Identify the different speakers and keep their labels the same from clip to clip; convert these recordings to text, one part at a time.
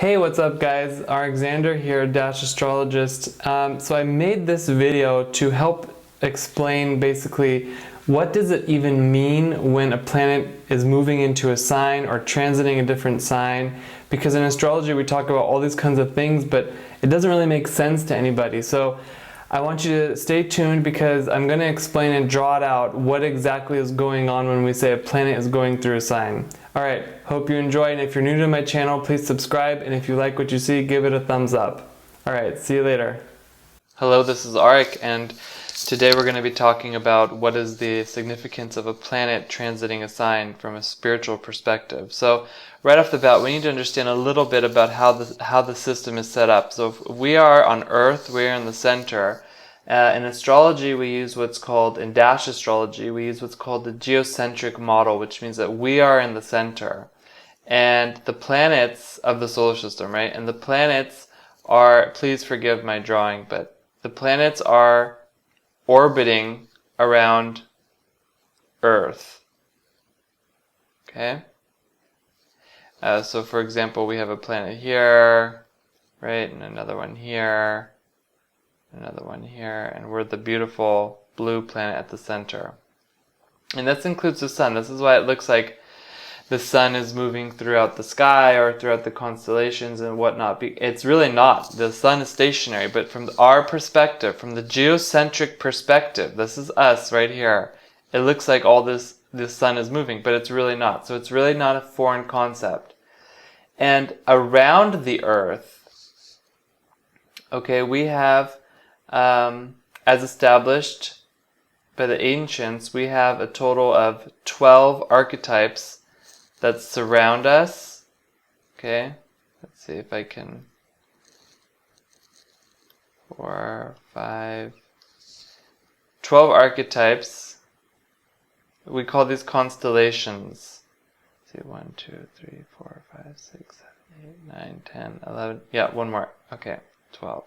Speaker 1: Hey, what's up guys? Alexander here, Astrologist. So I made this video to help explain basically what does it even mean when a planet is moving into a sign or transiting a different sign, because in astrology we talk about all these kinds of things, but it doesn't really make sense to anybody. So I want you to stay tuned because I'm going to explain and draw it out what exactly is going on when we say a planet is going through a sign. Alright, hope you enjoy, and if you're new to my channel, please subscribe, and if you like what you see, give it a thumbs up. Alright, see you later. Hello, this is Arik, and today we're going to be talking about what is the significance of a planet transiting a sign from a spiritual perspective. So right off the bat, we need to understand a little bit about how the system is set up. So if we are on Earth, we are in the center. In astrology, we use what's called, in Dash astrology, we use what's called the geocentric model, which means that we are in the center. And the planets of the solar system, right? And the planets are, please forgive my drawing, but the planets are orbiting around Earth. Okay? So for example, we have a planet here, right? And another one here. Another one here, and we're the beautiful blue planet at the center. And this includes the sun. This is why it looks like the sun is moving throughout the sky or throughout the constellations and whatnot. It's really not. The sun is stationary, but from our perspective, from the geocentric perspective, this is us right here, it looks like all this sun is moving, but it's really not. So it's really not a foreign concept. And around the Earth, okay, we have as established by the ancients, we have a total of 12 archetypes that surround us. Okay, let's see if I can. 4, 5, 12 archetypes. We call these constellations. Let's see, 1, 2, 3, 4, 5, 6, 7, 8, 9, 10, 11. Yeah, one more. Okay, 12.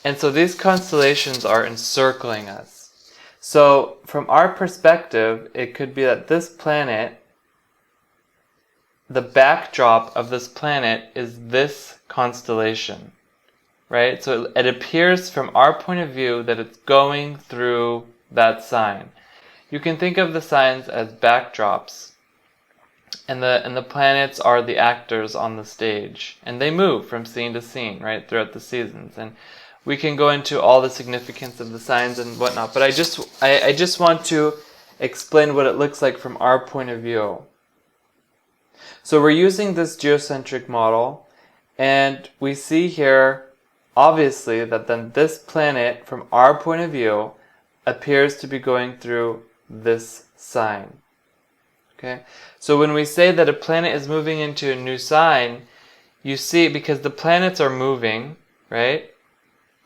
Speaker 1: And so these constellations are encircling us. So from our perspective, it could be that this planet, the backdrop of this planet is this constellation, right? So it appears from our point of view that it's going through that sign. You can think of the signs as backdrops, and the planets are the actors on the stage, and they move from scene to scene, right, throughout the seasons. And we can go into all the significance of the signs and whatnot, but I just want to explain what it looks like from our point of view. So we're using this geocentric model, and we see here, obviously, that then this planet, from our point of view, appears to be going through this sign. Okay? So when we say that a planet is moving into a new sign, you see, because the planets are moving, right?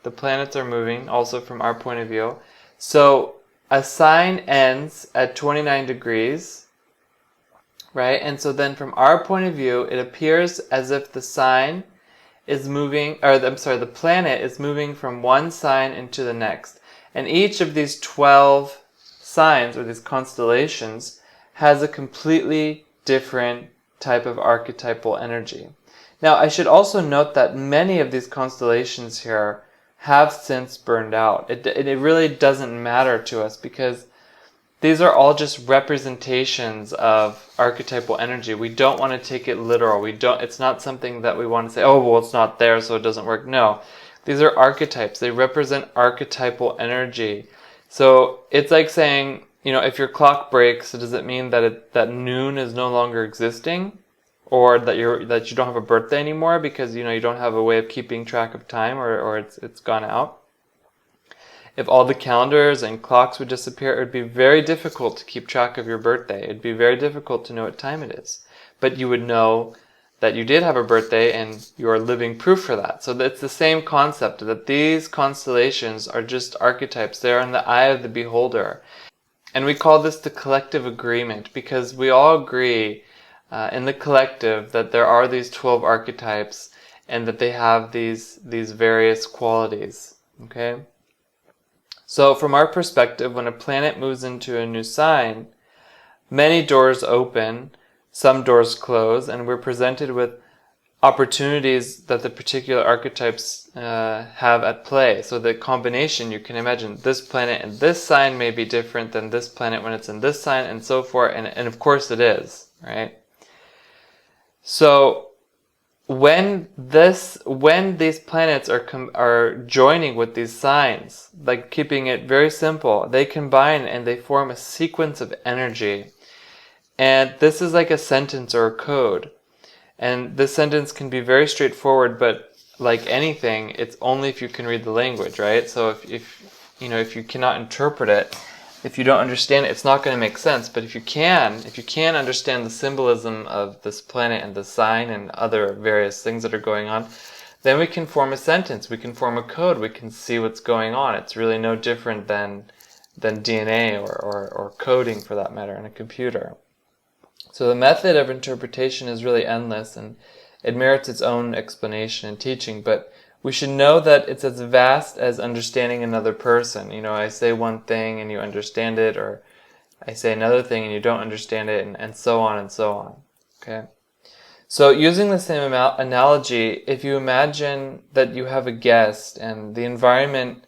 Speaker 1: The planets are moving, also from our point of view. So a sign ends at 29 degrees, right? And so then from our point of view, it appears as if the sign is moving, or I'm sorry, the planet is moving from one sign into the next. And each of these 12 signs, or these constellations, has a completely different type of archetypal energy. Now, I should also note that many of these constellations here have since burned out. It really doesn't matter to us because these are all just representations of archetypal energy. We don't want to take it literal. It's not something that we want to say, oh, well, it's not there, so it doesn't work. No, these are archetypes. They represent archetypal energy. So it's like saying, you know, if your clock breaks, does it mean that noon is no longer existing? Or that you don't have a birthday anymore because you don't have a way of keeping track of time, or it's gone out. If all the calendars and clocks would disappear, it would be very difficult to keep track of your birthday. It'd be very difficult to know what time it is. But you would know that you did have a birthday, and you are living proof for that. So it's the same concept, that these constellations are just archetypes. They're in the eye of the beholder. And we call this the collective agreement because we all agree in the collective that there are these 12 archetypes and that they have these various qualities. Okay? So from our perspective, when a planet moves into a new sign, many doors open, some doors close, and we're presented with opportunities that the particular archetypes have at play. So the combination, you can imagine this planet in this sign may be different than this planet when it's in this sign, and so forth, and of course it is, right? So when these planets are joining with these signs, like keeping it very simple, they combine and they form a sequence of energy. And this is like a sentence or a code. And this sentence can be very straightforward, but like anything, it's only if you can read the language, right? So if you cannot interpret it, if you don't understand it, it's not going to make sense. But if you can understand the symbolism of this planet and the sign and other various things that are going on, then we can form a sentence, we can form a code, we can see what's going on. It's really no different than DNA or coding, for that matter, in a computer. So the method of interpretation is really endless, and it merits its own explanation and teaching, but we should know that it's as vast as understanding another person. I say one thing and you understand it, or I say another thing and you don't understand it, and so on and so on. Okay? So using the same analogy, if you imagine that you have a guest and the environment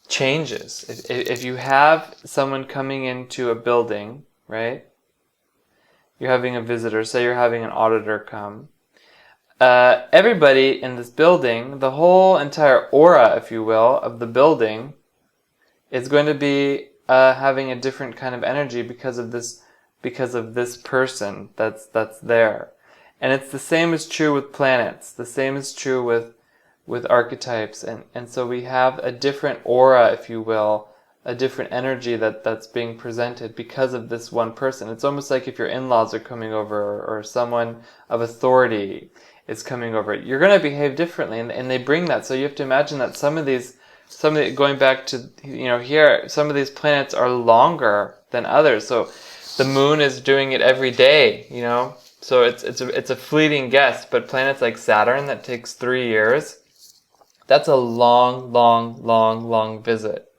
Speaker 1: changes, if you have someone coming into a building, right? You're having a visitor, say you're having an auditor come. Everybody in this building, the whole entire aura, if you will, of the building is going to be having a different kind of energy because of this person that's there. And it's the same is true with planets. The same is true with archetypes. And so we have a different aura, if you will, a different energy that's being presented because of this one person. It's almost like if your in-laws are coming over, or someone of authority is coming over, you're going to behave differently, and they bring that. So you have to imagine that going back to here, some of these planets are longer than others. So the moon is doing it every day, so it's a fleeting guess. But planets like Saturn, that takes 3 years, that's a long visit.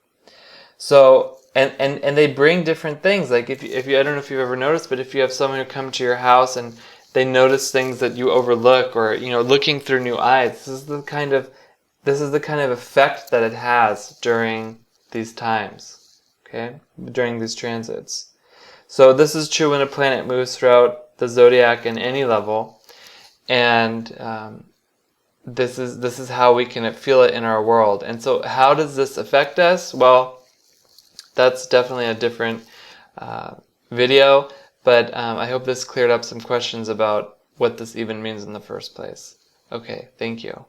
Speaker 1: So, and they bring different things. Like if you, I don't know if you've ever noticed, but if you have someone who come to your house and they notice things that you overlook, or, looking through new eyes, this is the kind of effect that it has during these times, okay? During these transits. So this is true when a planet moves throughout the zodiac in any level, and this is how we can feel it in our world. And so how does this affect us? Well, that's definitely a different video, but I hope this cleared up some questions about what this even means in the first place. Okay, thank you.